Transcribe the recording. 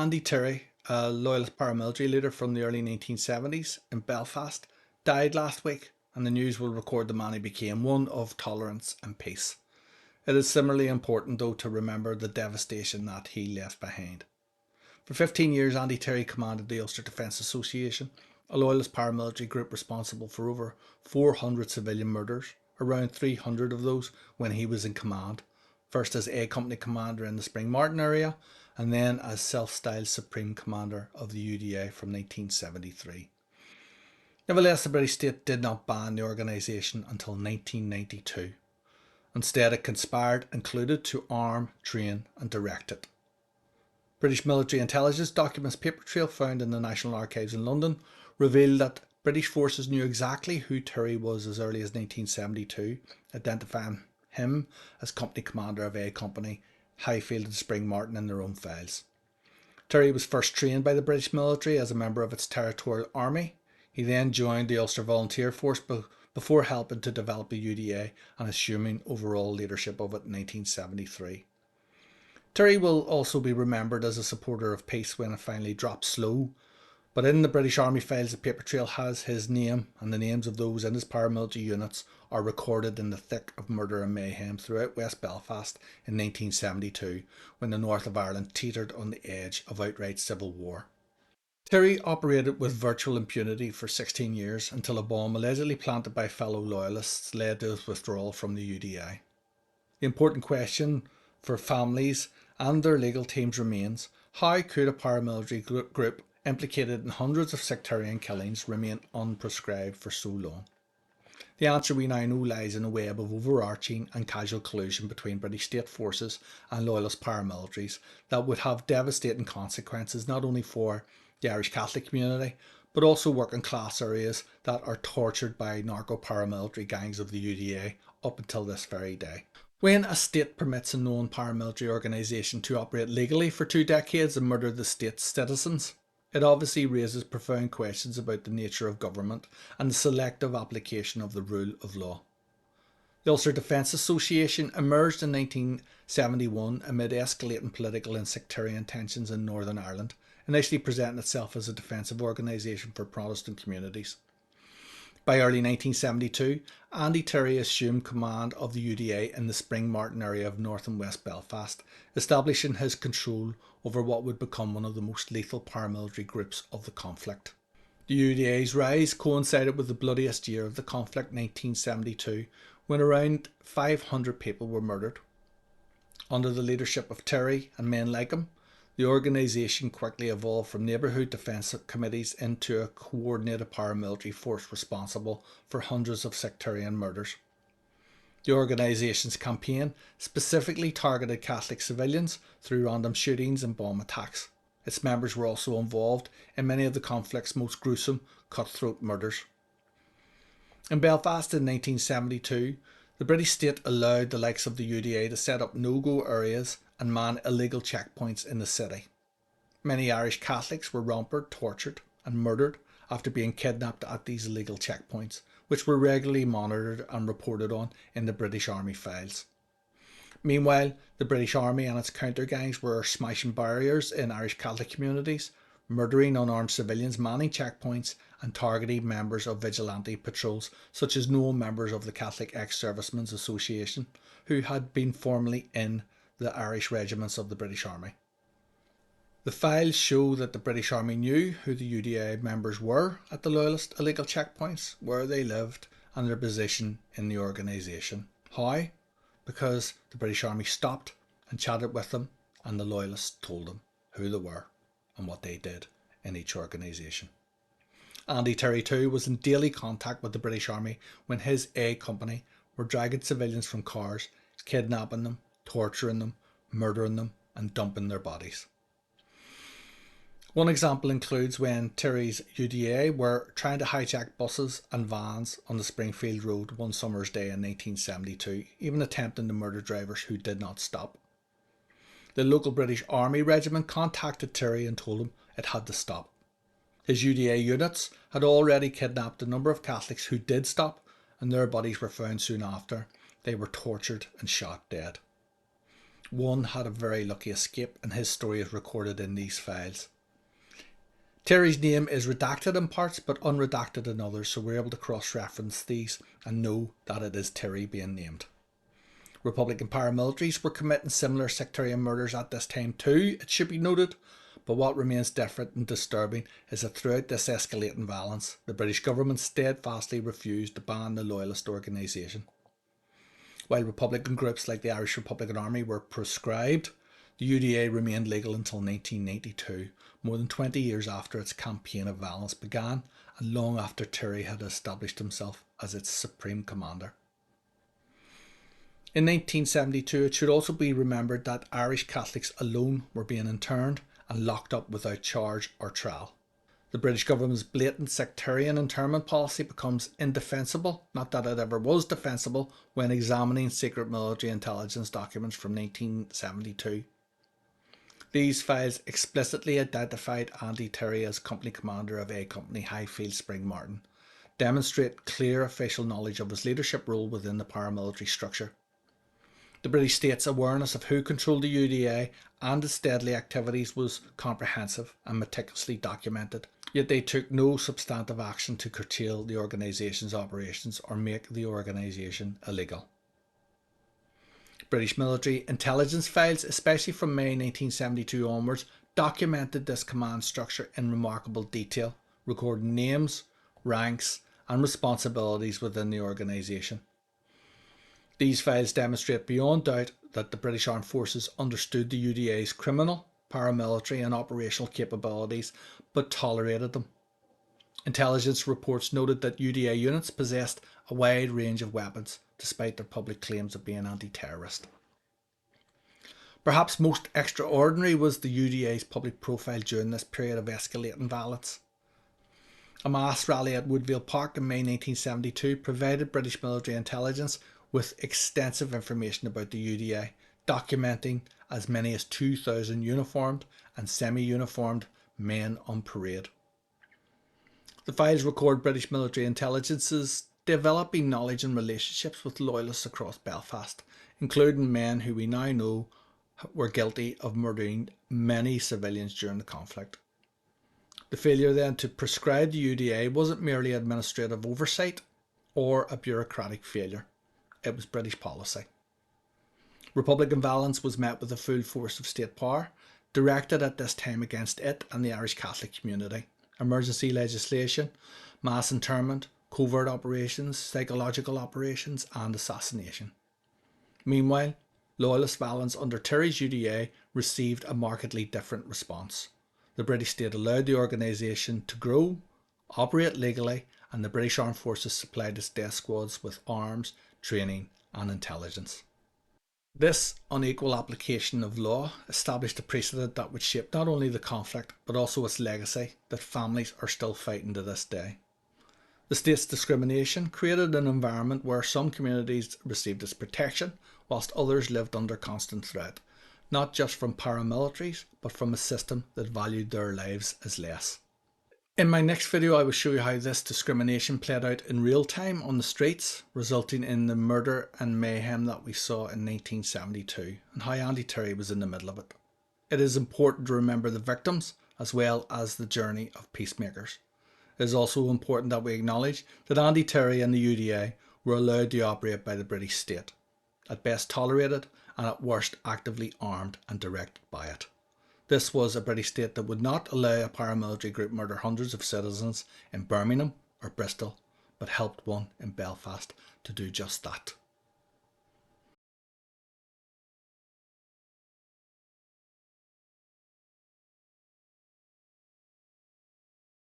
Andy Tyrie, a loyalist paramilitary leader from the early 1970s in Belfast, died last week, and the news will record the man he became, one of tolerance and peace. It is similarly important, though, to remember the devastation that he left behind. For 15 years, Andy Tyrie commanded the Ulster Defence Association, a loyalist paramilitary group responsible for over 400 civilian murders, around 300 of those when he was in command, first as A Company commander in the Spring Martin area, and then as self-styled Supreme Commander of the UDA from 1973. Nevertheless, the British state did not ban the organisation until 1992. Instead, it conspired and colluded to arm, train and direct it. British military intelligence documents paper trail found in the National Archives in London reveal that British forces knew exactly who Tyrie was as early as 1972, identifying him as company commander of A Company, Highfield and Spring Martin in their own files. Tyrie was first trained by the British military as a member of its territorial army. He then joined the Ulster Volunteer Force before helping to develop the UDA and assuming overall leadership of it in 1973. Tyrie will also be remembered as a supporter of peace when it finally dropped slow, but in the British Army files the paper trail has his name, and the names of those in his paramilitary units are recorded in the thick of murder and mayhem throughout West Belfast in 1972, when the north of Ireland teetered on the edge of outright civil war. Tyrie operated with virtual impunity for 16 years until a bomb allegedly planted by fellow loyalists led to his withdrawal from the UDA. The important question for families and their legal teams remains: how could a paramilitary group implicated in hundreds of sectarian killings remain unprescribed for so long? The answer we now know lies in a web of overarching and casual collusion between British state forces and loyalist paramilitaries that would have devastating consequences not only for the Irish Catholic community, but also working class areas that are tortured by narco-paramilitary gangs of the UDA up until this very day. When a state permits a known paramilitary organisation to operate legally for 2 decades and murder the state's citizens, it obviously raises profound questions about the nature of government and the selective application of the rule of law. The Ulster Defence Association emerged in 1971 amid escalating political and sectarian tensions in Northern Ireland, initially presenting itself as a defensive organisation for Protestant communities. By early 1972, Andy Tyrie assumed command of the UDA in the Spring Martin area of North and West Belfast, establishing his control over what would become one of the most lethal paramilitary groups of the conflict. The UDA's rise coincided with the bloodiest year of the conflict, 1972, when around 500 people were murdered. Under the leadership of Tyrie and men like him, the organisation quickly evolved from neighbourhood defence committees into a coordinated paramilitary force responsible for hundreds of sectarian murders. The organisation's campaign specifically targeted Catholic civilians through random shootings and bomb attacks. Its members were also involved in many of the conflict's most gruesome cutthroat murders. In Belfast in 1972, the British state allowed the likes of the UDA to set up no-go areas and man illegal checkpoints in the city. Many Irish Catholics were rompered, tortured and murdered after being kidnapped at these illegal checkpoints, which were regularly monitored and reported on in the British Army files. Meanwhile, the British Army and its counter-gangs were smashing barriers in Irish Catholic communities, murdering unarmed civilians, manning checkpoints and targeting members of vigilante patrols such as known members of the Catholic Ex-Servicemen's Association who had been formerly in the Irish regiments of the British Army. The files show that the British Army knew who the UDA members were at the loyalist illegal checkpoints, where they lived and their position in the organisation. How? Because the British Army stopped and chatted with them, and the loyalists told them who they were and what they did in each organisation. Andy Tyrie too was in daily contact with the British Army when his A Company were dragging civilians from cars, kidnapping them, torturing them, murdering them and dumping their bodies. One example includes when Tyrie's UDA were trying to hijack buses and vans on the Springfield Road one summer's day in 1972, even attempting to murder drivers who did not stop. The local British Army regiment contacted Tyrie and told him it had to stop. His UDA units had already kidnapped a number of Catholics who did stop, and their bodies were found soon after. They were tortured and shot dead. One had a very lucky escape, and his story is recorded in these files. Tyrie's name is redacted in parts but unredacted in others, so we're able to cross-reference these and know that it is Tyrie being named. Republican paramilitaries were committing similar sectarian murders at this time too, it should be noted, but what remains different and disturbing is that throughout this escalating violence, the British government steadfastly refused to ban the Loyalist organisation. While Republican groups like the Irish Republican Army were proscribed, the UDA remained legal until 1992, more than 20 years after its campaign of violence began and long after Tyrie had established himself as its supreme commander. In 1972, it should also be remembered that Irish Catholics alone were being interned and locked up without charge or trial. The British government's blatant sectarian internment policy becomes indefensible, not that it ever was defensible, when examining secret military intelligence documents from 1972. These files explicitly identified Andy Tyrie as company commander of A Company Highfield Spring Martin, demonstrate clear official knowledge of his leadership role within the paramilitary structure. The British state's awareness of who controlled the UDA and its deadly activities was comprehensive and meticulously documented, yet they took no substantive action to curtail the organisation's operations or make the organisation illegal. British military intelligence files, especially from May 1972 onwards, documented this command structure in remarkable detail, recording names, ranks and responsibilities within the organisation. These files demonstrate beyond doubt that the British Armed Forces understood the UDA's criminal, paramilitary and operational capabilities, but tolerated them. Intelligence reports noted that UDA units possessed a wide range of weapons, despite their public claims of being anti-terrorist. Perhaps most extraordinary was the UDA's public profile during this period of escalating violence. A mass rally at Woodville Park in May 1972 provided British military intelligence with extensive information about the UDA, documenting as many as 2,000 uniformed and semi-uniformed men on parade. The files record British military intelligence's developing knowledge and relationships with loyalists across Belfast, including men who we now know were guilty of murdering many civilians during the conflict. The failure then to proscribe the UDA wasn't merely administrative oversight or a bureaucratic failure. It was British policy. Republican violence was met with the full force of state power, directed at this time against it and the Irish Catholic community. Emergency legislation, mass internment, covert operations, psychological operations and assassination. Meanwhile, loyalist violence under Tyrie's UDA received a markedly different response. The British state allowed the organisation to grow, operate legally, and the British Armed Forces supplied its death squads with arms, training and intelligence. This unequal application of law established a precedent that would shape not only the conflict but also its legacy that families are still fighting to this day. The state's discrimination created an environment where some communities received its protection whilst others lived under constant threat, not just from paramilitaries but from a system that valued their lives as less. In my next video I will show you how this discrimination played out in real time on the streets, resulting in the murder and mayhem that we saw in 1972, and how Andy Tyrie was in the middle of it. It is important to remember the victims as well as the journey of peacemakers. It is also important that we acknowledge that Andy Tyrie and the UDA were allowed to operate by the British state, at best tolerated and at worst actively armed and directed by it. This was a British state that would not allow a paramilitary group murder hundreds of citizens in Birmingham or Bristol, but helped one in Belfast to do just that.